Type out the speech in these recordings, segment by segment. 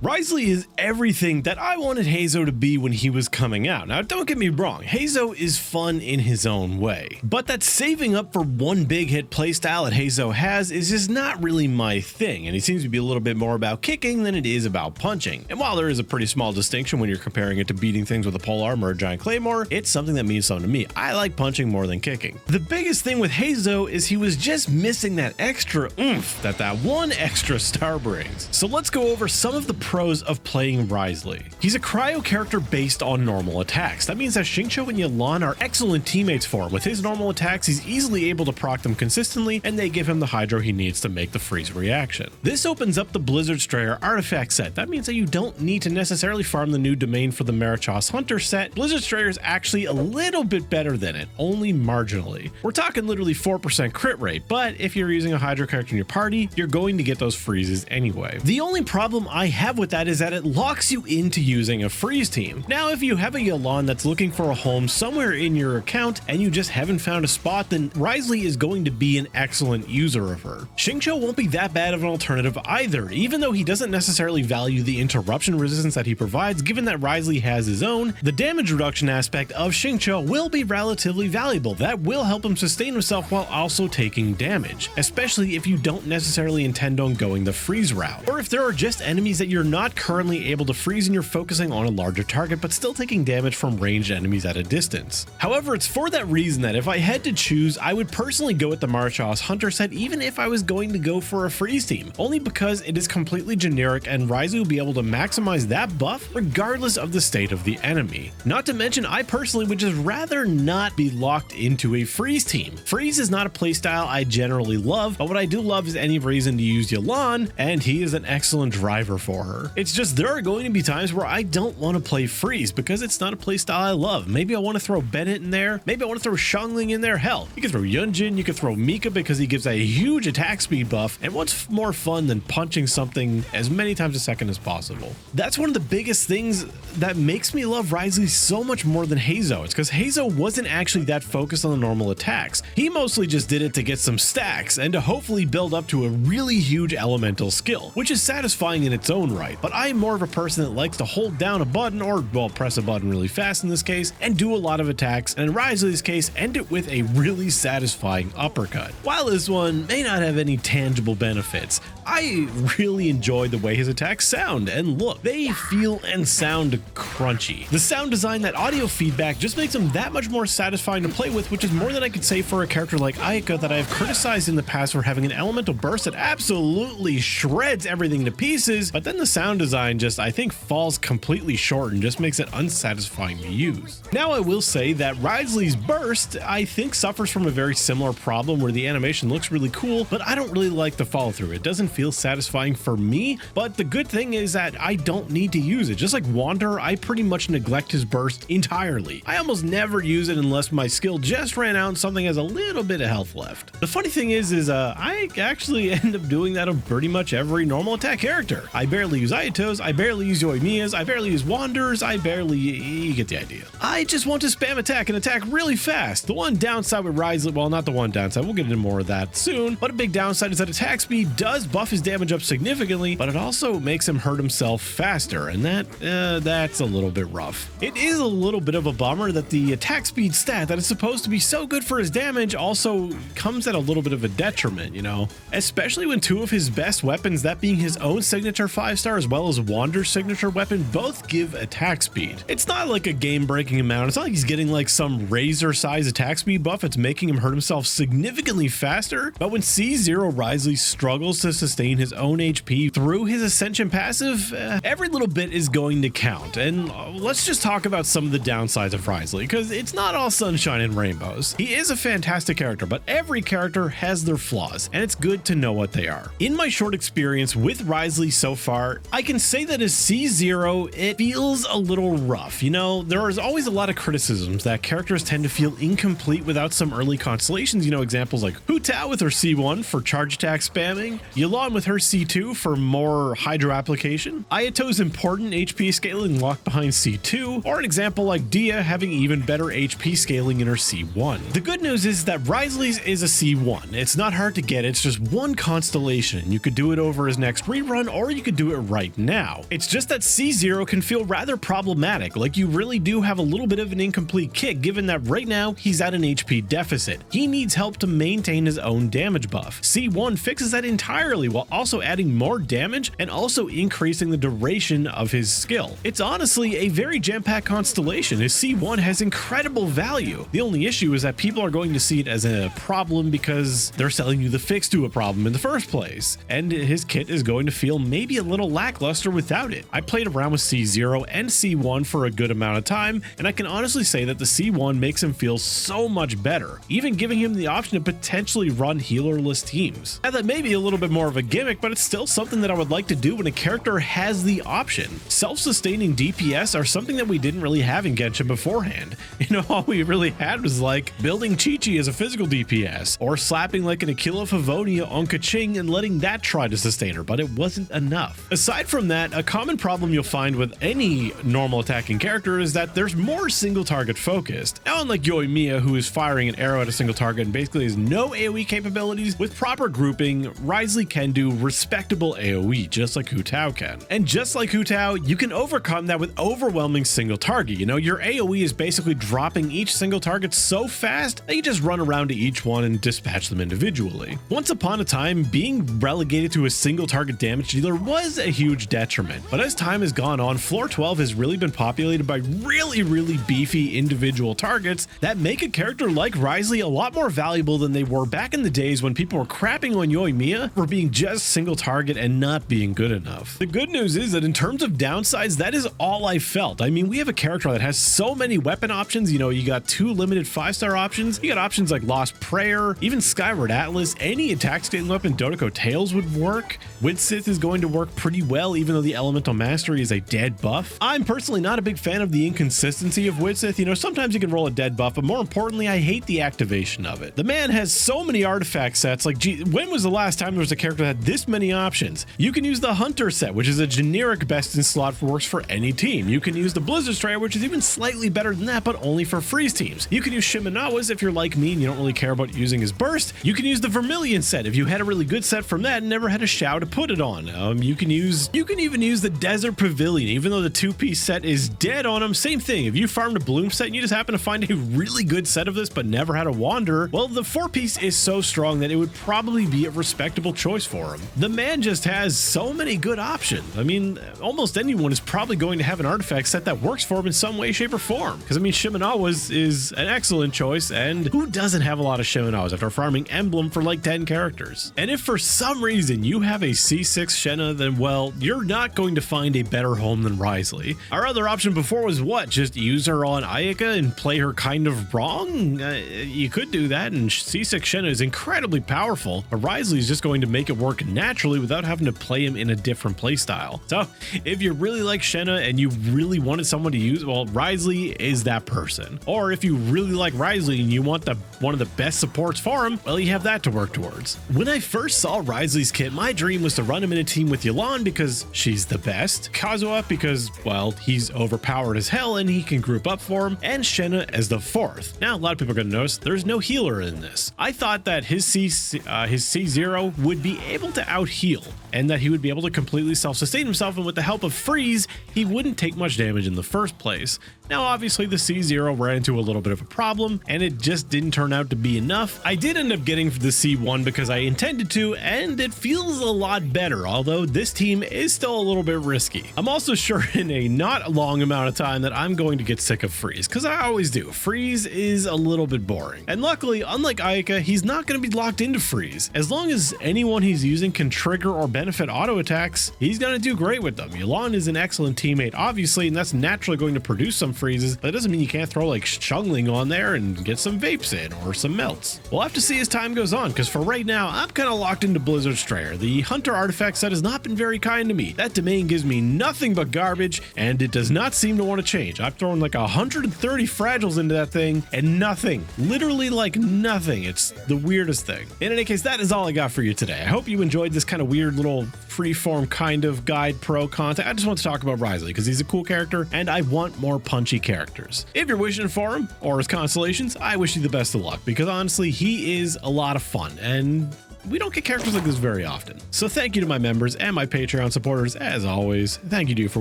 Wriothesley is everything that I wanted Heizou to be when he was coming out. Now, don't get me wrong, Heizou is fun in his own way, but that saving up for one big hit playstyle that Heizou has is just not really my thing, and he seems to be a little bit more about kicking than it is about punching. And while there is a pretty small distinction when you're comparing it to beating things with a pole arm or a giant claymore, it's something that means something to me. I like punching more than kicking. The biggest thing with Heizou is he was just missing that extra oomph that one extra star brings. So let's go over some of the pros of playing Wriothesley. He's a cryo character based on normal attacks. That means that Xingqiu and Yelan are excellent teammates for him. With his normal attacks, he's easily able to proc them consistently, and they give him the hydro he needs to make the freeze reaction. This opens up the Blizzard Strayer artifact set. That means that you don't need to necessarily farm the new domain for the Marichos Hunter set. Blizzard Strayer is actually a little bit better than it, only marginally. We're talking literally 4% crit rate, but if you're using a hydro character in your party, you're going to get those freezes anyway. The only problem I have with that is that it locks you into using a freeze team. Now, if you have a Yelan that's looking for a home somewhere in your account and you just haven't found a spot, then Wriothesley is going to be an excellent user of her. Xingqiu won't be that bad of an alternative either, even though he doesn't necessarily value the interruption resistance that he provides. Given that Wriothesley has his own, the damage reduction aspect of Xingqiu will be relatively valuable. That will help him sustain himself while also taking damage, especially if you don't necessarily intend on going the freeze route, or if there are just enemies that you're not currently able to freeze and you're focusing on a larger target but still taking damage from ranged enemies at a distance. However, it's for that reason that if I had to choose, I would personally go with the Marichos Hunter set even if I was going to go for a freeze team, only because it is completely generic and Heizou will be able to maximize that buff regardless of the state of the enemy. Not to mention, I personally would just rather not be locked into a freeze team. Freeze is not a playstyle I generally love, but what I do love is any reason to use Yelan, and he is an excellent driver for her. It's just there are going to be times where I don't want to play freeze because it's not a playstyle I love. Maybe I want to throw Bennett in there, maybe I want to throw Xiangling in there. Hell, you could throw Yunjin, you could throw Mika because he gives a huge attack speed buff, and what's more fun than punching something as many times a second as possible? That's one of the biggest things that makes me love Wriothesley so much more than Heizou. It's because Heizou wasn't actually that focused on the normal attacks. He mostly just did it to get some stacks and to hopefully build up to a really huge elemental skill, which is satisfying in its own right. But I'm more of a person that likes to hold down a button, or well, press a button really fast in this case, and do a lot of attacks, and in Wriothesley's case, end it with a really satisfying uppercut. While this one may not have any tangible benefits, I really enjoy the way his attacks sound and look. They feel and sound crunchy. The sound design, that audio feedback, just makes them that much more satisfying to play with, which is more than I could say for a character like Ayaka that I have criticized in the past for having an elemental burst that absolutely shreds everything to pieces, but then the sound design just, I think, falls completely short and just makes it unsatisfying to use. Now, I will say that Wriothesley's burst, I think, suffers from a very similar problem where the animation looks really cool, but I don't really like the follow through. It doesn't feel satisfying for me, but the good thing is that I don't need to use it. Just like Wanderer, I pretty much neglect his burst entirely. I almost never use it unless my skill just ran out and something has a little bit of health left. The funny thing is I actually end up doing that on pretty much every normal attack character. I barely use Ayatos, I barely use Yoimiyas, I barely use Wanderers, you get the idea. I just want to spam attack and attack really fast. The one downside with Wriothesley, well, not the one downside, we'll get into more of that soon, but a big downside is that attack speed does buff his damage up significantly, but it also makes him hurt himself faster, and that's a little bit rough. It is a little bit of a bummer that the attack speed stat that is supposed to be so good for his damage also comes at a little bit of a detriment, you know? Especially when two of his best weapons, that being his own signature 5-star as well as Wander's signature weapon, both give attack speed. It's not like a game-breaking amount. It's not like he's getting like some razor-sized attack speed buff. It's making him hurt himself significantly faster, but when C0 Wriothesley struggles to sustain his own HP through his Ascension passive, every little bit is going to count. And let's just talk about some of the downsides of Wriothesley, because it's not all sunshine and rainbows. He is a fantastic character, but every character has their flaws, and it's good to know what they are. In my short experience with Wriothesley so far, I can say that as C0, it feels a little rough. You know, there is always a lot of criticisms that characters tend to feel incomplete without some early constellations. You know, examples like Hu Tao with her C1 for charge attack spamming, Yelan with her C2 for more hydro application, Ayato's important HP scaling locked behind C2, or an example like Dia having even better HP scaling in her C1. The good news is that Wriothesley's is a C1. It's not hard to get, it's just one constellation. You could do it over his next rerun, or you could do it right now. It's just that C0 can feel rather problematic, like you really do have a little bit of an incomplete kit given that right now he's at an HP deficit. He needs help to maintain his own damage buff. C1 fixes that entirely while also adding more damage and also increasing the duration of his skill. It's honestly a very jam-packed constellation as C1 has incredible value. The only issue is that people are going to see it as a problem because they're selling you the fix to a problem in the first place, and his kit is going to feel maybe a little lackluster without it. I played around with C0 and C1 for a good amount of time, and I can honestly say that the C1 makes him feel so much better, even giving him the option to potentially run healerless teams. Now that may be a little bit more of a gimmick, but it's still something that I would like to do when a character has the option. Self-sustaining DPS are something that we didn't really have in Genshin beforehand. You know, all we really had was like building Chi-Chi as a physical DPS, or slapping like an Aquila Favonia on Kaching and letting that try to sustain her, but it wasn't enough. Aside from that, a common problem you'll find with any normal attacking character is that there's more single target focused. Now unlike Yoimiya, who is firing an arrow at a single target and basically has no AoE capabilities, with proper grouping, Wriothesley can do respectable AoE just like Hu Tao can. And just like Hu Tao, you can overcome that with overwhelming single target. You know, your AoE is basically dropping each single target so fast that you just run around to each one and dispatch them individually. Once upon a time, being relegated to a single target damage dealer was a huge detriment, but as time has gone on, floor 12 has really been populated by really beefy individual targets that make a character like Wriothesley a lot more valuable than they were back in the days when people were crapping on Yoimiya for being just single target and not being good enough. The good news is that in terms of downsides, that is all I felt. I mean, we have a character that has so many weapon options. You know, you got 2 limited 5-star options, you got options like Lost Prayer, even Skyward Atlas, any attack scaling weapon Dodoko Tails would work. Widsith is going to work pretty well even though the Elemental Mastery is a dead buff. I'm personally not a big fan of the inconsistency of Widsith. You know, sometimes you can roll a dead buff, but more importantly, I hate the activation of it. The man has so many artifact sets, like gee, when was the last time there was a character that had this many options? You can use the Hunter set, which is a generic best in slot for works for any team. You can use the Blizzard Strider, which is even slightly better than that, but only for freeze teams. You can use Shimenawa's if you're like me and you don't really care about using his burst. You can use the Vermilion set if you had a really good set from that and never had a Shao to put it on. You can even use the Desert Pavilion, even though the 2-piece set is dead on him. Same thing, if you farmed a Bloom set and you just happen to find a really good set of this but never had a Wanderer, well, the 4-piece is so strong that it would probably be a respectable choice for him. The man just has so many good options. I mean, almost anyone is probably going to have an artifact set that works for him in some way, shape, or form. Because I mean, Shimenawa's is an excellent choice, and who doesn't have a lot of Shimenawas after farming Emblem for like 10 characters? And if for some reason you have a C6 Shenna, then well, you're not going to find a better home than Wriothesley. Our other option before was what? Just use her on Ayaka and play her kind of wrong? You could do that, and C6 Shenna is incredibly powerful, but Wriothesley is just going to make it work naturally without having to play him in a different playstyle. So if you really like Shenna and you really wanted someone to use, well, Wriothesley is that person. Or if you really like Wriothesley and you want one of the best supports for him, well, you have that to work towards. When I first saw Wriothesley's kit, my dream was to run him in a team with Yelan because she's the best, Kazuha because, well, he's overpowered as hell and he can group up for him, and Shenna as the 4th. Now, a lot of people are going to notice there's no healer in this. I thought that his C0 would be able to out-heal and that he would be able to completely self-sustain himself, and with the help of freeze, he wouldn't take much damage in the first place. Now, obviously, the C0 ran into a little bit of a problem, and it just didn't turn out to be enough. I did end up getting the C1 because I intended to, and it feels a lot better, although this team is still a little bit risky. I'm also sure in a not long amount of time that I'm going to get sick of freeze, because I always do. Freeze is a little bit boring. And luckily, unlike Ayaka, he's not going to be locked into freeze. As long as anyone he's using can trigger or benefit auto attacks, he's going to do great with them. Yelan is an excellent teammate, obviously, and that's naturally going to produce some freezes. That doesn't mean you can't throw like Chungling on there and get some vapes in or some melts. We'll have to see as time goes on, because for right now, I'm kind of locked into Blizzard Strider. The Hunter artifact set has not been very kind to me. That domain gives me nothing but garbage, and it does not seem to want to change. I've thrown like 130 fragiles into that thing, and nothing, literally like nothing. It's the weirdest thing. In any case, that is all I got for you today. I hope you enjoyed this kind of weird little freeform kind of guide pro content. I just want to talk about Wriothesley because he's a cool character, and I want more punchy characters. If you're wishing for him or his constellations, I wish you the best of luck, because honestly, he is a lot of fun, and we don't get characters like this very often. So thank you to my members and my Patreon supporters as always. Thank you to you for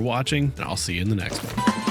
watching, and I'll see you in the next one.